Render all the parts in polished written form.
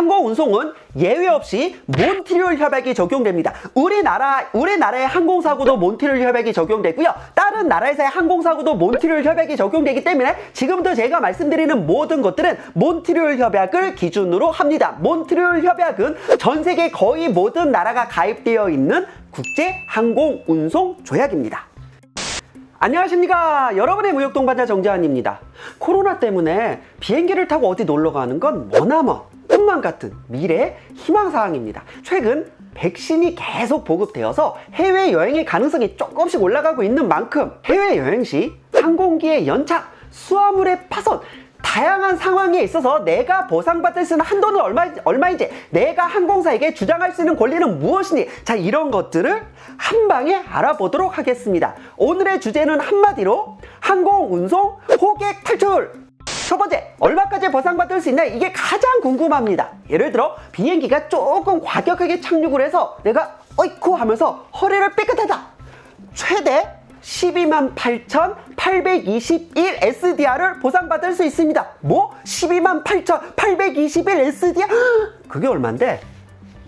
항공운송은 예외 없이 몬트리올 협약이 적용됩니다. 우리나라의 항공사고도 몬트리올 협약이 적용되고요. 다른 나라에서의 항공사고도 몬트리올 협약이 적용되기 때문에 지금부터 제가 말씀드리는 모든 것들은 몬트리올 협약을 기준으로 합니다. 몬트리올 협약은 전 세계 거의 모든 나라가 가입되어 있는 국제 항공운송 조약입니다. 안녕하십니까. 여러분의 무역동반자 정재환입니다. 코로나 때문에 비행기를 타고 어디 놀러 가는 건 머나먼 꿈만 같은 미래의 희망사항입니다. 최근 백신이 계속 보급되어서 해외여행의 가능성이 조금씩 올라가고 있는 만큼 해외여행 시 항공기의 연착, 수화물의 파손, 다양한 상황에 있어서 내가 보상받을 수 있는 한도는 얼마인지, 내가 항공사에게 주장할 수 있는 권리는 무엇인지, 자, 이런 것들을 한 방에 알아보도록 하겠습니다. 오늘의 주제는 한마디로 항공운송 호객 탈출! 첫 번째, 얼마까지 보상받을 수 있나? 이게 가장 궁금합니다. 예를 들어 비행기가 조금 과격하게 착륙을 해서 내가 어이쿠 하면서 허리를 삐끗하다. 최대 128,821 SDR을 보상받을 수 있습니다. 뭐? 128,821 SDR? 그게 얼만데?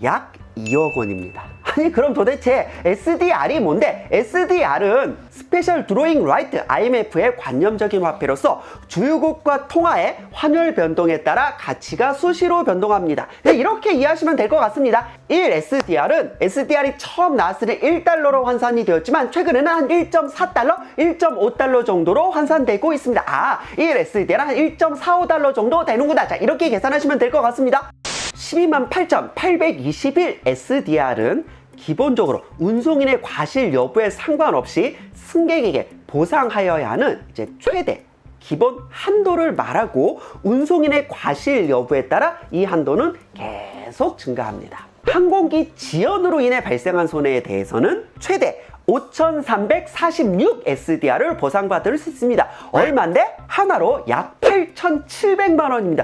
약 2억 원입니다. 아니, 그럼 도대체 SDR이 뭔데? SDR은 스페셜 드로잉 라이트, IMF의 관념적인 화폐로서 주요국과 통화의 환율 변동에 따라 가치가 수시로 변동합니다. 이렇게 이해하시면 될 것 같습니다. 1SDR은 SDR이 처음 나왔을 때 1달러로 환산이 되었지만 최근에는 한 1.4달러, 1.5달러 정도로 환산되고 있습니다. 아, 1SDR은 한 1.45달러 정도 되는구나. 자, 이렇게 계산하시면 될 것 같습니다. 128,821 SDR은 기본적으로 운송인의 과실 여부에 상관없이 승객에게 보상하여야 하는 이제 최대 기본 한도를 말하고 운송인의 과실 여부에 따라 이 한도는 계속 증가합니다. 항공기 지연으로 인해 발생한 손해에 대해서는 최대 5,346 SDR을 보상받을 수 있습니다. 얼마인데? 하나로 약 8,700만 원입니다.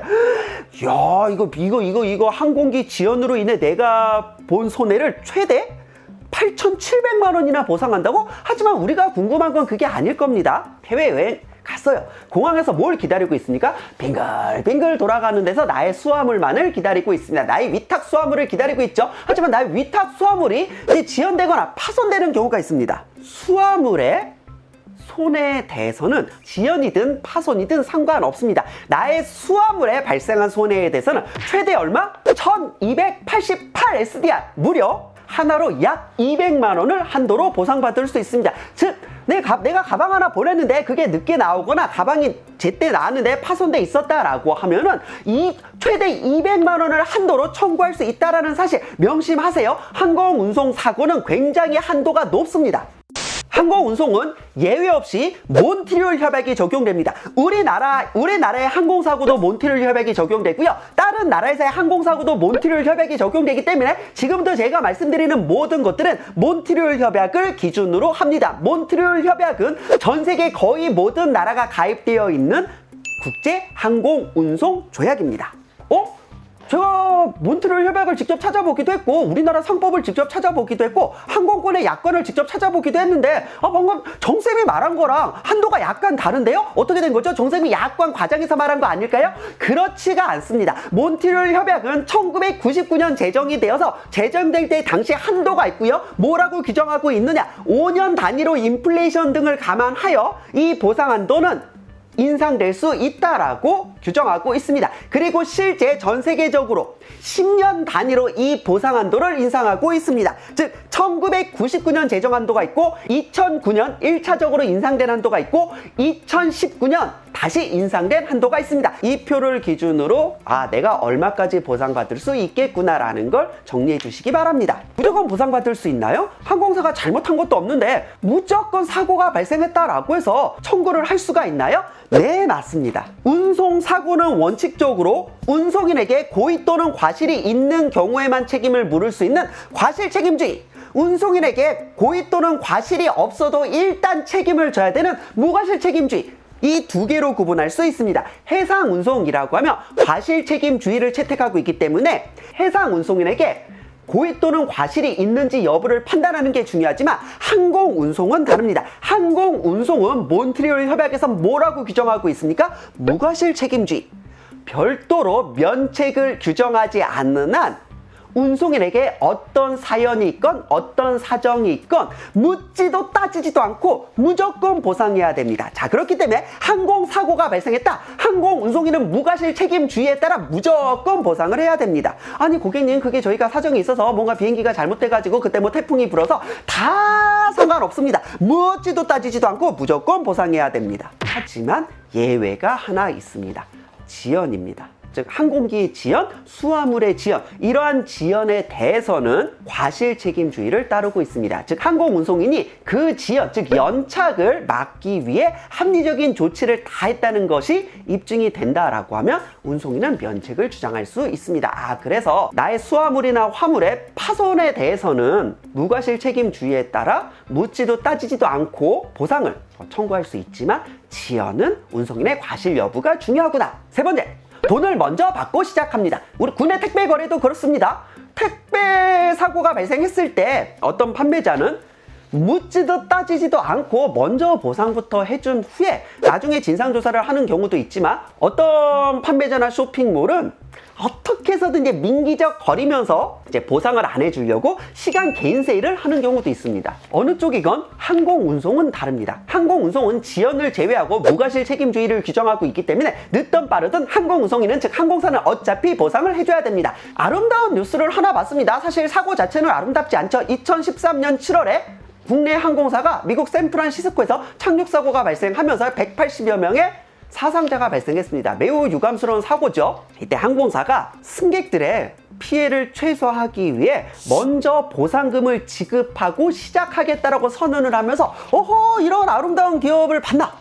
야, 이거 항공기 지연으로 인해 내가 본 손해를 최대 8,700만 원이나 보상한다고? 하지만 우리가 궁금한 건 그게 아닐 겁니다. 해외여행 갔어요. 공항에서 뭘 기다리고 있습니까? 빙글빙글 돌아가는 데서 나의 수화물만을 기다리고 있습니다. 나의 위탁 수화물을 기다리고 있죠. 하지만 나의 위탁 수화물이 이제 지연되거나 파손되는 경우가 있습니다. 수화물의 손해에 대해서는 지연이든 파손이든 상관없습니다. 나의 수화물에 발생한 손해에 대해서는 최대 얼마? 1,288 SDR, 무려 하나로 약 200만 원을 한도로 보상받을 수 있습니다. 즉, 내가 가방 하나 보냈는데 그게 늦게 나오거나 가방이 제때 나왔는데 파손돼 있었다라고 하면은 이 최대 200만 원을 한도로 청구할 수 있다라는 사실 명심하세요. 항공운송 사고는 굉장히 한도가 높습니다. 항공운송은 예외 없이 몬트리올 협약이 적용됩니다. 우리나라의 항공사고도 몬트리올 협약이 적용되고요. 다른 나라에서의 항공사고도 몬트리올 협약이 적용되기 때문에 지금부터 제가 말씀드리는 모든 것들은 몬트리올 협약을 기준으로 합니다. 몬트리올 협약은 전 세계 거의 모든 나라가 가입되어 있는 국제 항공운송 조약입니다. 제가 몬트리올 협약을 직접 찾아보기도 했고 우리나라 상법을 직접 찾아보기도 했고 항공권의 약관을 직접 찾아보기도 했는데 방금 정쌤이 말한 거랑 한도가 약간 다른데요? 어떻게 된 거죠? 정쌤이 약관 과장해서 말한 거 아닐까요? 그렇지가 않습니다. 몬트리올 협약은 1999년 제정이 되어서 제정될 때 당시 한도가 있고요. 뭐라고 규정하고 있느냐? 5년 단위로 인플레이션 등을 감안하여 이 보상 한도는 인상될 수 있다라고 규정하고 있습니다. 그리고 실제 전 세계적으로 10년 단위로 이 보상 한도를 인상하고 있습니다. 즉 1999년 제정 한도가 있고 2009년 1차적으로 인상된 한도가 있고 2019년 다시 인상된 한도가 있습니다. 이 표를 기준으로 내가 얼마까지 보상받을 수 있겠구나라는 걸 정리해 주시기 바랍니다. 무조건 보상받을 수 있나요? 항공사가 잘못한 것도 없는데 무조건 사고가 발생했다라고 해서 청구를 할 수가 있나요? 네, 맞습니다. 운송사고는 원칙적으로 운송인에게 고의 또는 과실이 있는 경우에만 책임을 물을 수 있는 과실책임주의, 운송인에게 고의 또는 과실이 없어도 일단 책임을 져야 되는 무과실책임주의, 이 두 개로 구분할 수 있습니다. 해상운송이라고 하면 과실책임주의를 채택하고 있기 때문에 해상운송인에게 고의 또는 과실이 있는지 여부를 판단하는 게 중요하지만 항공운송은 다릅니다. 항공운송은 몬트리올 협약에서 뭐라고 규정하고 있습니까? 무과실 책임주의. 별도로 면책을 규정하지 않는 한 운송인에게 어떤 사연이 있건 어떤 사정이 있건 묻지도 따지지도 않고 무조건 보상해야 됩니다. 자, 그렇기 때문에 항공사고가 발생했다. 항공운송인은 무과실 책임주의에 따라 무조건 보상을 해야 됩니다. 아니 고객님, 그게 저희가 사정이 있어서 뭔가 비행기가 잘못돼가지고 그때 뭐 태풍이 불어서 다 상관없습니다. 묻지도 따지지도 않고 무조건 보상해야 됩니다. 하지만 예외가 하나 있습니다. 지연입니다. 즉 항공기의 지연, 수화물의 지연, 이러한 지연에 대해서는 과실 책임주의를 따르고 있습니다. 즉 항공운송인이 그 지연, 즉 연착을 막기 위해 합리적인 조치를 다했다는 것이 입증이 된다라고 하면 운송인은 면책을 주장할 수 있습니다. 그래서 나의 수화물이나 화물의 파손에 대해서는 무과실 책임주의에 따라 묻지도 따지지도 않고 보상을 청구할 수 있지만 지연은 운송인의 과실 여부가 중요하구나. 세 번째, 돈을 먼저 받고 시작합니다. 우리 국내 택배 거래도 그렇습니다. 택배 사고가 발생했을 때 어떤 판매자는 묻지도 따지지도 않고 먼저 보상부터 해준 후에 나중에 진상조사를 하는 경우도 있지만 어떤 판매자나 쇼핑몰은 어떻게 해서든 이제 민기적 거리면서 이제 보상을 안 해주려고 시간 개인 세일을 하는 경우도 있습니다. 어느 쪽이건 항공운송은 다릅니다. 항공운송은 지연을 제외하고 무과실 책임주의를 규정하고 있기 때문에 늦든 빠르든 항공운송인은 즉 항공사는 어차피 보상을 해줘야 됩니다. 아름다운 뉴스를 하나 봤습니다. 사실 사고 자체는 아름답지 않죠. 2013년 7월에 국내 항공사가 미국 샌프란시스코에서 착륙사고가 발생하면서 180여 명의 사상자가 발생했습니다. 매우 유감스러운 사고죠. 이때 항공사가 승객들의 피해를 최소화하기 위해 먼저 보상금을 지급하고 시작하겠다라고 선언을 하면서 어허, 이런 아름다운 기업을 봤나?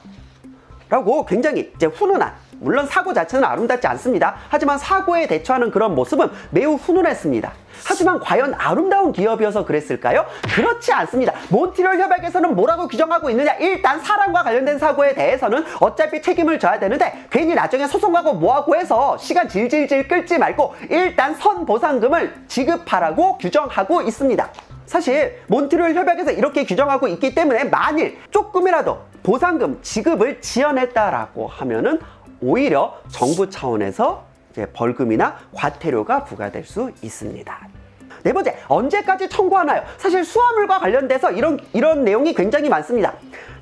라고 굉장히 이제 훈훈한, 물론 사고 자체는 아름답지 않습니다. 하지만 사고에 대처하는 그런 모습은 매우 훈훈했습니다. 하지만 과연 아름다운 기업이어서 그랬을까요? 그렇지 않습니다. 몬트리올 협약에서는 뭐라고 규정하고 있느냐? 일단 사람과 관련된 사고에 대해서는 어차피 책임을 져야 되는데 괜히 나중에 소송하고 뭐하고 해서 시간 질질질 끌지 말고 일단 선보상금을 지급하라고 규정하고 있습니다. 사실 몬트리올 협약에서 이렇게 규정하고 있기 때문에 만일 조금이라도 보상금 지급을 지연했다라고 하면은 오히려 정부 차원에서 이제 벌금이나 과태료가 부과될 수 있습니다. 네 번째, 언제까지 청구하나요? 사실 수화물과 관련돼서 이런 내용이 굉장히 많습니다.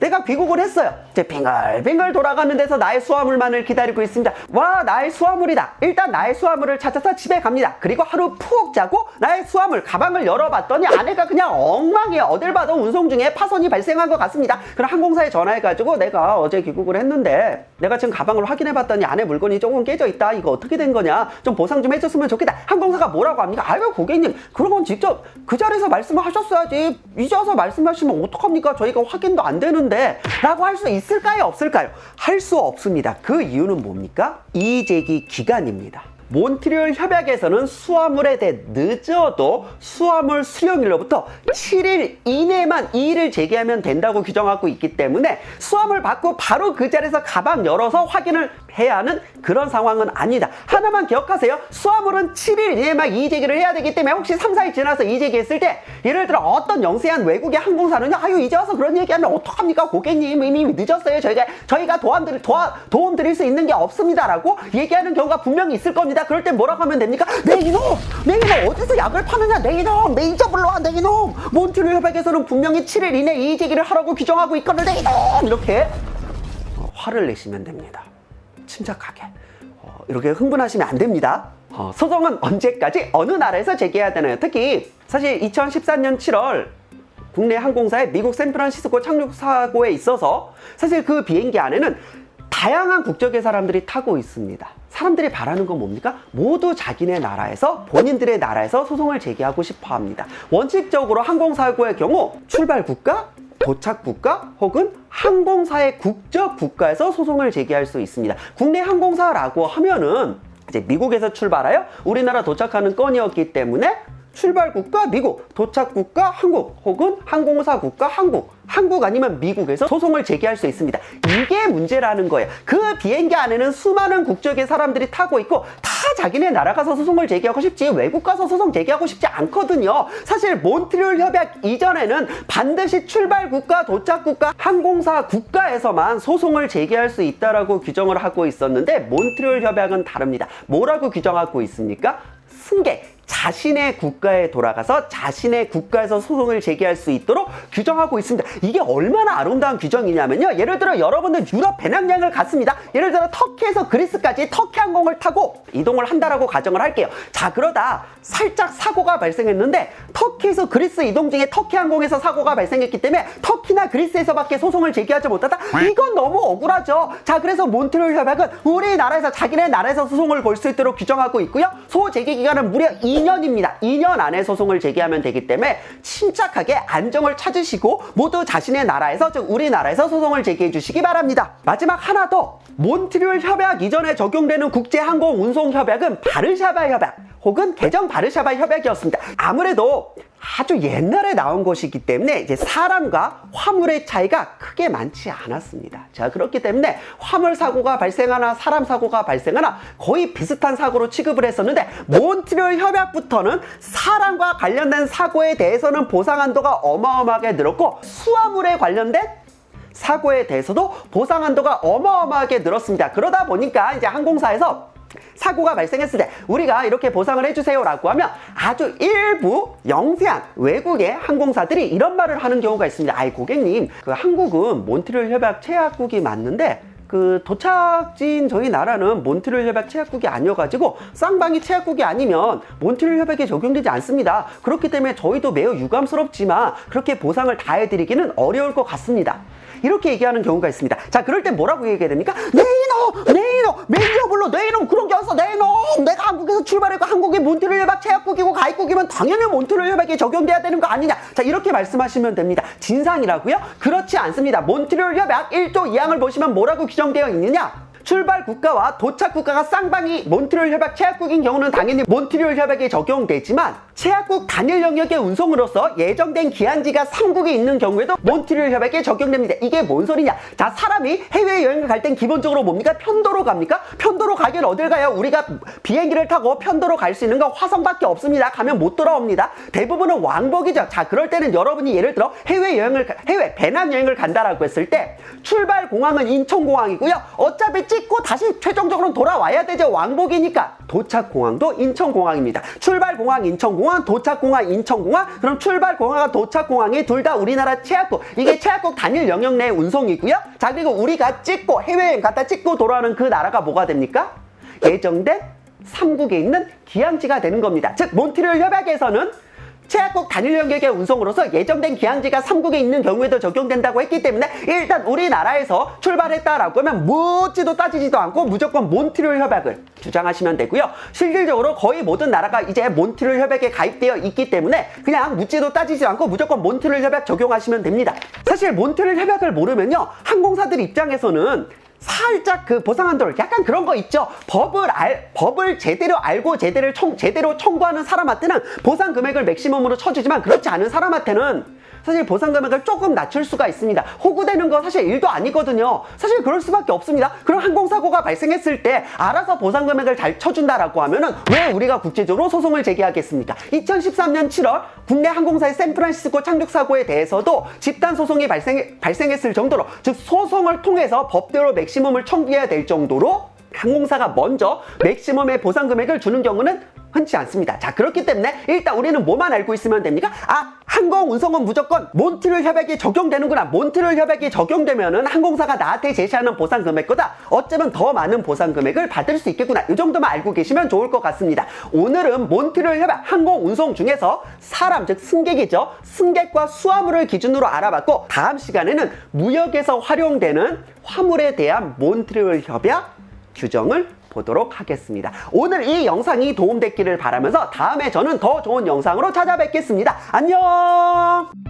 내가 귀국을 했어요. 이제 빙글빙글 돌아가는 데서 나의 수화물만을 기다리고 있습니다. 와, 나의 수화물이다. 일단 나의 수화물을 찾아서 집에 갑니다. 그리고 하루 푹 자고 나의 수화물 가방을 열어봤더니 안에가 그냥 엉망이에요. 어딜 봐도 운송 중에 파손이 발생한 것 같습니다. 그럼 항공사에 전화해가지고 내가 어제 귀국을 했는데 내가 지금 가방을 확인해봤더니 안에 물건이 조금 깨져 있다. 이거 어떻게 된 거냐? 좀 보상 좀 해줬으면 좋겠다. 항공사가 뭐라고 합니까? 아유 고객님, 그런 건 직접 그 자리에서 말씀을 하셨어야지. 이제 와서 말씀하시면 어떡합니까? 저희가 확인도 안 되는데 라고 할 수 있을까요? 없을까요? 할 수 없습니다. 그 이유는 뭡니까? 이의제기 기간입니다. 몬트리올 협약에서는 수화물에 대해 늦어도 수화물 수령일로부터 7일 이내만 이의를 제기하면 된다고 규정하고 있기 때문에 수화물 받고 바로 그 자리에서 가방 열어서 확인을 해야 하는 그런 상황은 아니다. 하나만 기억하세요. 수화물은 7일 이내만 이의 제기를 해야 되기 때문에 혹시 3, 4일 지나서 이의 제기했을 때 예를 들어 어떤 영세한 외국의 항공사는요, 아유 이제 와서 그런 얘기하면 어떡합니까 고객님, 이미 늦었어요. 저희가 도움 드릴 수 있는 게 없습니다라고 얘기하는 경우가 분명히 있을 겁니다. 그럴 때 뭐라고 하면 됩니까? 내 이놈 어디서 약을 파느냐, 내 이놈 메이저 불러와, 내 이놈. 몬트리올 협약에서는 분명히 7일 이내 이의 제기를 하라고 규정하고 있거든, 내 이놈. 이렇게 화를 내시면 됩니다. 침착하게. 이렇게 흥분하시면 안 됩니다. 소송은 언제까지 어느 나라에서 제기해야 되나요? 특히 사실 2014년 7월 국내 항공사의 미국 샌프란시스코 착륙 사고에 있어서 사실 그 비행기 안에는 다양한 국적의 사람들이 타고 있습니다. 사람들이 바라는 건 뭡니까? 모두 자기네 나라에서, 본인들의 나라에서 소송을 제기하고 싶어 합니다. 원칙적으로 항공사고의 경우 출발 국가, 도착 국가 혹은 항공사의 국적 국가에서 소송을 제기할 수 있습니다. 국내 항공사라고 하면은 이제 미국에서 출발하여 우리나라 도착하는 건이었기 때문에 출발국가 미국, 도착국가 한국, 혹은 항공사국가 한국 아니면 미국에서 소송을 제기할 수 있습니다. 이게 문제라는 거예요. 그 비행기 안에는 수많은 국적의 사람들이 타고 있고 다 자기네 나라 가서 소송을 제기하고 싶지 외국 가서 소송 제기하고 싶지 않거든요. 사실 몬트리올 협약 이전에는 반드시 출발국가, 도착국가, 항공사 국가에서만 소송을 제기할 수 있다라고 규정을 하고 있었는데 몬트리올 협약은 다릅니다. 뭐라고 규정하고 있습니까? 승객, 자신의 국가에 돌아가서 자신의 국가에서 소송을 제기할 수 있도록 규정하고 있습니다. 이게 얼마나 아름다운 규정이냐면요. 예를 들어 여러분들 유럽 배낭여행을 갔습니다. 예를 들어 터키에서 그리스까지 터키 항공을 타고 이동을 한다라고 가정을 할게요. 자, 그러다 살짝 사고가 발생했는데 터키에서 그리스 이동 중에 터키 항공에서 사고가 발생했기 때문에 터키나 그리스에서밖에 소송을 제기하지 못하다. 이건 너무 억울하죠. 자, 그래서 몬트리올 협약은 우리나라에서 자기네 나라에서 소송을 걸 수 있도록 규정하고 있고요. 소제기 기간은 무려 2년입니다. 2년 안에 소송을 제기하면 되기 때문에 침착하게 안정을 찾으시고 모두 자신의 나라에서, 즉 우리나라에서 소송을 제기해 주시기 바랍니다. 마지막 하나 더. 몬트리올 협약 이전에 적용되는 국제항공운송협약은 바르샤바 협약 혹은 개정 바르샤바 협약이었습니다. 아무래도 아주 옛날에 나온 것이기 때문에 이제 사람과 화물의 차이가 크게 많지 않았습니다. 자, 그렇기 때문에 화물 사고가 발생하나 사람 사고가 발생하나 거의 비슷한 사고로 취급을 했었는데 몬트리올 협약부터는 사람과 관련된 사고에 대해서는 보상 한도가 어마어마하게 늘었고 수화물에 관련된 사고에 대해서도 보상 한도가 어마어마하게 늘었습니다. 그러다 보니까 이제 항공사에서 사고가 발생했을 때 우리가 이렇게 보상을 해주세요 라고 하면 아주 일부 영세한 외국의 항공사들이 이런 말을 하는 경우가 있습니다. 아이 고객님, 그 한국은 몬트리올 협약 체약국이 맞는데 그 도착지인 저희 나라는 몬트리올 협약 체약국이 아니어가지고 쌍방이 체약국이 아니면 몬트리올 협약에 적용되지 않습니다. 그렇기 때문에 저희도 매우 유감스럽지만 그렇게 보상을 다 해드리기는 어려울 것 같습니다. 이렇게 얘기하는 경우가 있습니다. 자, 그럴 땐 뭐라고 얘기해야 됩니까? 네 이놈, 매니저 불러, 네 이놈, 그런 게 없어, 네 이놈. 내가 한국에서 출발했고 한국이 몬트리올 협약 체약국이고 가입국이면 당연히 몬트리올 협약에 적용돼야 되는 거 아니냐. 자, 이렇게 말씀하시면 됩니다. 진상이라고요? 그렇지 않습니다. 몬트리올 협약 1조 2항을 보시면 뭐라고 규정되어 있느냐? 출발 국가와 도착 국가가 쌍방이 몬트리올 협약 체약국인 경우는 당연히 몬트리올 협약에 적용되지만 체약국 단일 영역의 운송으로서 예정된 기한지가 3국에 있는 경우에도 몬트리올 협약에 적용됩니다. 이게 뭔 소리냐? 자, 사람이 해외여행을 갈 땐 기본적으로 뭡니까? 편도로 갑니까? 편도로 가긴 어딜 가요? 우리가 비행기를 타고 편도로 갈 수 있는 건 화성밖에 없습니다. 가면 못 돌아옵니다. 대부분은 왕복이죠. 자, 그럴 때는 여러분이 예를 들어 해외 배낭여행을 간다라고 했을 때 출발 공항은 인천공항이고요. 어차피 찍고 다시 최종적으로 돌아와야 되죠. 왕복이니까. 도착공항도 인천공항입니다. 출발공항 인천공항, 도착공항 인천공항. 그럼 출발공항과 도착공항이 둘 다 우리나라 체약국. 이게 체약국 단일 영역 내의 운송이고요. 자, 그리고 우리가 찍고 해외여행 갔다 찍고 돌아오는 그 나라가 뭐가 됩니까? 예정된 3국에 있는 기항지가 되는 겁니다. 즉 몬트리올 협약에서는 체약국 단일 영역의 운송으로서 예정된 기항지가 3국에 있는 경우에도 적용된다고 했기 때문에 일단 우리나라에서 출발했다라고 하면 묻지도 따지지도 않고 무조건 몬트리올 협약을 주장하시면 되고요. 실질적으로 거의 모든 나라가 이제 몬트리올 협약에 가입되어 있기 때문에 그냥 묻지도 따지지도 않고 무조건 몬트리올 협약 적용하시면 됩니다. 사실 몬트리올 협약을 모르면요, 항공사들 입장에서는 살짝 그 보상 한도를 약간 그런 거 있죠. 법을 제대로 알고 제대로 청구하는 사람한테는 보상 금액을 맥시멈으로 쳐주지만 그렇지 않은 사람한테는 사실 보상 금액을 조금 낮출 수가 있습니다. 호구되는 거 사실 일도 아니거든요. 사실 그럴 수밖에 없습니다. 그럼 항공사고가 발생했을 때 알아서 보상 금액을 잘 쳐준다라고 하면은 왜 우리가 국제적으로 소송을 제기하겠습니까? 2013년 7월 국내 항공사의 샌프란시스코 착륙 사고에 대해서도 집단 소송이 발생했을 정도로, 즉 소송을 통해서 법대로 맥시멈을 청구해야 될 정도로 항공사가 먼저 맥시멈의 보상 금액을 주는 경우는 흔치 않습니다. 자, 그렇기 때문에 일단 우리는 뭐만 알고 있으면 됩니까? 아, 항공운송은 무조건 몬트리올 협약이 적용되는구나. 몬트리올 협약이 적용되면은 항공사가 나한테 제시하는 보상 금액보다 어쩌면 더 많은 보상 금액을 받을 수 있겠구나. 이 정도만 알고 계시면 좋을 것 같습니다. 오늘은 몬트리올 협약 항공운송 중에서 사람, 즉 승객이죠. 승객과 수화물을 기준으로 알아봤고, 다음 시간에는 무역에서 활용되는 화물에 대한 몬트리올 협약 규정을 보도록 하겠습니다. 오늘 이 영상이 도움됐기를 바라면서 다음에 저는 더 좋은 영상으로 찾아뵙겠습니다. 안녕!